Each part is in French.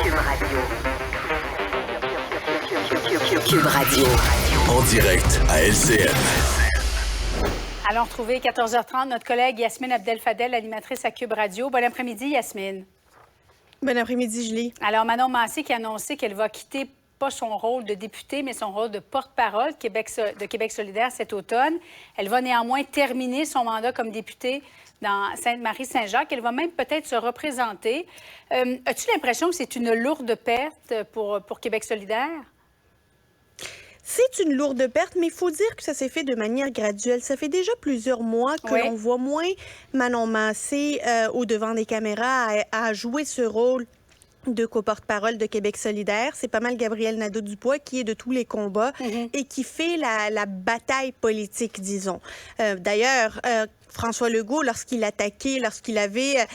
Cube Radio. En direct à LCN. Allons retrouver 14h30 notre collègue Yasmine Abdel-Fadel, animatrice à Cube Radio. Bon après-midi, Yasmine. Bon après-midi, Julie. Alors, Manon Massé qui a annoncé qu'elle va quitter pas son rôle de députée, mais son rôle de porte-parole de Québec solidaire cet automne. Elle va néanmoins terminer son mandat comme députée dans Sainte-Marie-Saint-Jacques. Elle va même peut-être se représenter. As-tu l'impression que c'est une lourde perte pour Québec solidaire? C'est une lourde perte, mais il faut dire que ça s'est fait de manière graduelle. Ça fait déjà plusieurs mois que l'on voit moins Manon Massé au devant des caméras à jouer ce rôle de co-porte-parole de Québec solidaire. C'est pas mal Gabriel Nadeau-Dubois qui est de tous les combats et qui fait la bataille politique, disons. D'ailleurs, François Legault, lorsqu'il avait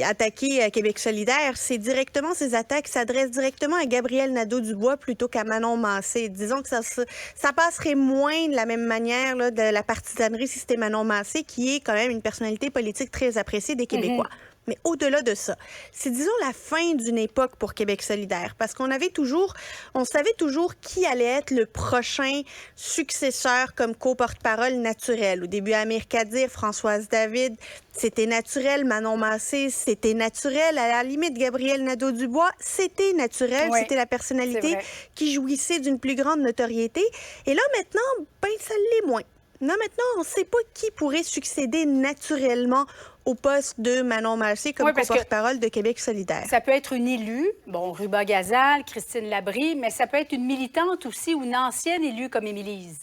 attaqué Québec solidaire, ses attaques s'adressent directement à Gabriel Nadeau-Dubois plutôt qu'à Manon Massé. Disons que ça passerait moins de la même manière là, de la partisanerie si c'était Manon Massé, qui est quand même une personnalité politique très appréciée des Québécois. Mais au-delà de ça, c'est, disons, la fin d'une époque pour Québec solidaire, parce on savait toujours qui allait être le prochain successeur comme co-porte-parole naturel. Au début, Amir Kadir, Françoise David, c'était naturel. Manon Massé, c'était naturel. À la limite, Gabriel Nadeau-Dubois, c'était naturel. Oui, c'était la personnalité qui jouissait d'une plus grande notoriété. Et là, maintenant, ça l'est moins. Là, maintenant, on ne sait pas qui pourrait succéder naturellement au poste de Manon Massé comme porte-parole de Québec solidaire. Ça peut être une élue, Ruba Gazal, Christine Labrie, mais ça peut être une militante aussi ou une ancienne élue comme Émilise.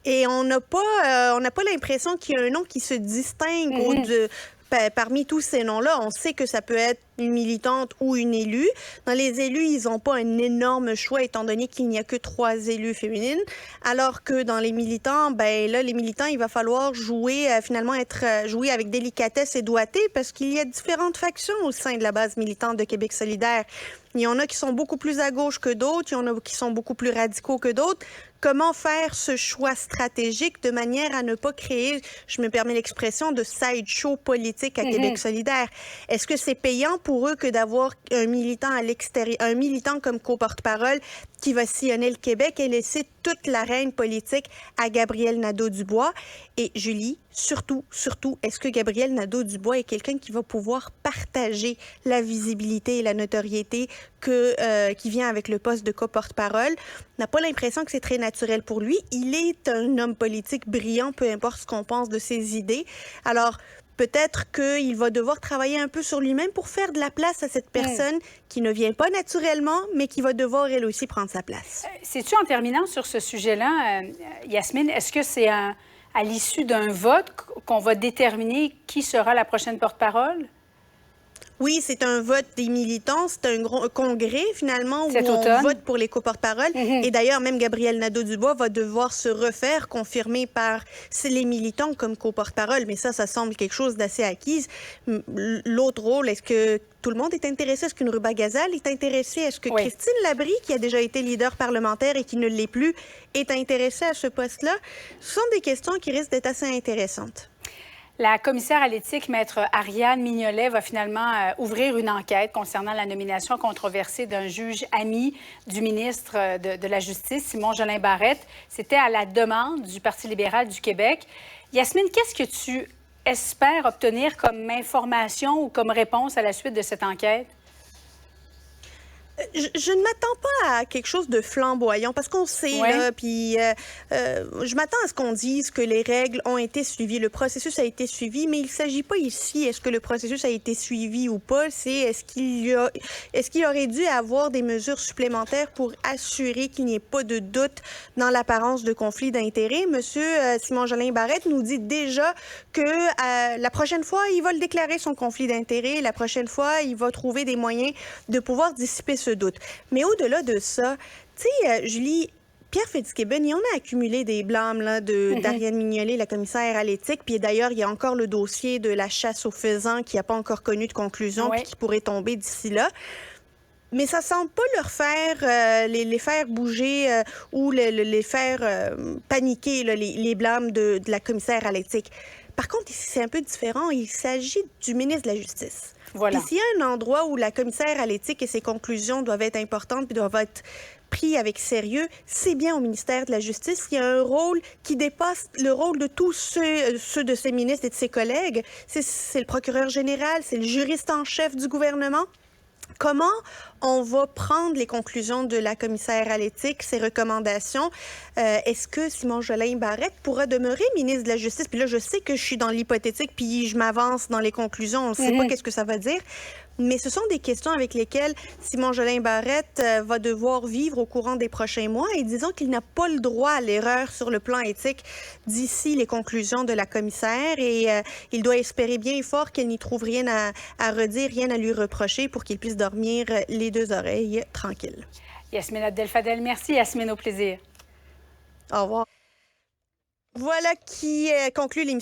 Et on n'a pas l'impression qu'il y a un nom qui se distingue parmi tous ces noms-là. On sait que ça peut être une militante ou une élue. Dans les élus, ils n'ont pas un énorme choix étant donné qu'il n'y a que 3 élus féminines. Alors que dans les militants, il va falloir jouer avec délicatesse et doigté parce qu'il y a différentes factions au sein de la base militante de Québec solidaire. Il y en a qui sont beaucoup plus à gauche que d'autres, il y en a qui sont beaucoup plus radicaux que d'autres. Comment faire ce choix stratégique de manière à ne pas créer, je me permets l'expression, de sideshow politique à Québec solidaire? Est-ce que c'est payant pour eux que d'avoir un militant à l'extérieur, un militant comme co-porte-parole qui va sillonner le Québec et laisser toute l'arène politique à Gabriel Nadeau-Dubois? Et Julie, surtout, est-ce que Gabriel Nadeau-Dubois est quelqu'un qui va pouvoir partager la visibilité et la notoriété qui vient avec le poste de co-porte-parole? On n'a pas l'impression que c'est très naturel pour lui. Il est un homme politique brillant, peu importe ce qu'on pense de ses idées. Alors, peut-être qu'il va devoir travailler un peu sur lui-même pour faire de la place à cette personne qui ne vient pas naturellement, mais qui va devoir, elle aussi, prendre sa place. Sais-tu, en terminant sur ce sujet-là, Yasmine, est-ce que c'est à l'issue d'un vote qu'on va déterminer qui sera la prochaine porte-parole? Oui, c'est un vote des militants. C'est un congrès, finalement, où on vote pour les co-porte-paroles. Et d'ailleurs, même Gabriel Nadeau-Dubois va devoir se refaire confirmer par les militants comme co-porte-parole. Mais ça semble quelque chose d'assez acquis. L'autre rôle, est-ce que tout le monde est intéressé? Est-ce qu'une Ruba Gazal est intéressée? Est-ce que Christine Labrie, qui a déjà été leader parlementaire et qui ne l'est plus, est intéressée à ce poste-là? Ce sont des questions qui risquent d'être assez intéressantes. La commissaire à l'éthique, maître Ariane Mignolet, va finalement ouvrir une enquête concernant la nomination controversée d'un juge ami du ministre de la Justice, Simon Jolin Barrette. C'était à la demande du Parti libéral du Québec. Yasmine, qu'est-ce que tu espères obtenir comme information ou comme réponse à la suite de cette enquête? Je ne m'attends pas à quelque chose de flamboyant parce qu'on sait, là, puis je m'attends à ce qu'on dise que les règles ont été suivies, le processus a été suivi, mais il ne s'agit pas ici, est-ce que le processus a été suivi ou pas, c'est est-ce qu'il aurait dû avoir des mesures supplémentaires pour assurer qu'il n'y ait pas de doute dans l'apparence de conflit d'intérêts. Monsieur Simon Jolin Barrette nous dit déjà que la prochaine fois, il va le déclarer son conflit d'intérêts, la prochaine fois, il va trouver des moyens de pouvoir dissiper ce doute. Mais au-delà de ça, tu sais, Julie, Pierre Fitzgibbon, il en a accumulé des blâmes là, d'Ariane Mignolet, la commissaire à l'éthique. Puis d'ailleurs, il y a encore le dossier de la chasse aux faisans qui n'a pas encore connu de conclusion puis qui pourrait tomber d'ici là. Mais ça semble pas leur faire les faire bouger ou les faire paniquer là, les blâmes de la commissaire à l'éthique. Par contre, ici, c'est un peu différent. Il s'agit du ministre de la Justice. Voilà. Puis s'il y a un endroit où la commissaire à l'éthique et ses conclusions doivent être importantes puis doivent être pris avec sérieux, c'est bien au ministère de la Justice. Il y a un rôle qui dépasse le rôle de tous ceux de ses ministres et de ses collègues. C'est le procureur général, c'est le juriste en chef du gouvernement. Comment on va prendre les conclusions de la commissaire à l'éthique, ses recommandations? Est-ce que Simon Jolin Barrette pourra demeurer ministre de la Justice? Puis là, je sais que je suis dans l'hypothétique, puis je m'avance dans les conclusions. On ne sait pas qu'est-ce que ça va dire. Mais ce sont des questions avec lesquelles Simon Jolin Barrette va devoir vivre au courant des prochains mois. Et disons qu'il n'a pas le droit à l'erreur sur le plan éthique d'ici les conclusions de la commissaire. Et il doit espérer bien fort qu'elle n'y trouve rien à redire, rien à lui reprocher pour qu'il puisse dormir les deux oreilles tranquilles. Yasmine Abdel-Fadel, merci. Yasmine, au plaisir. Au revoir. Voilà qui conclut l'émission.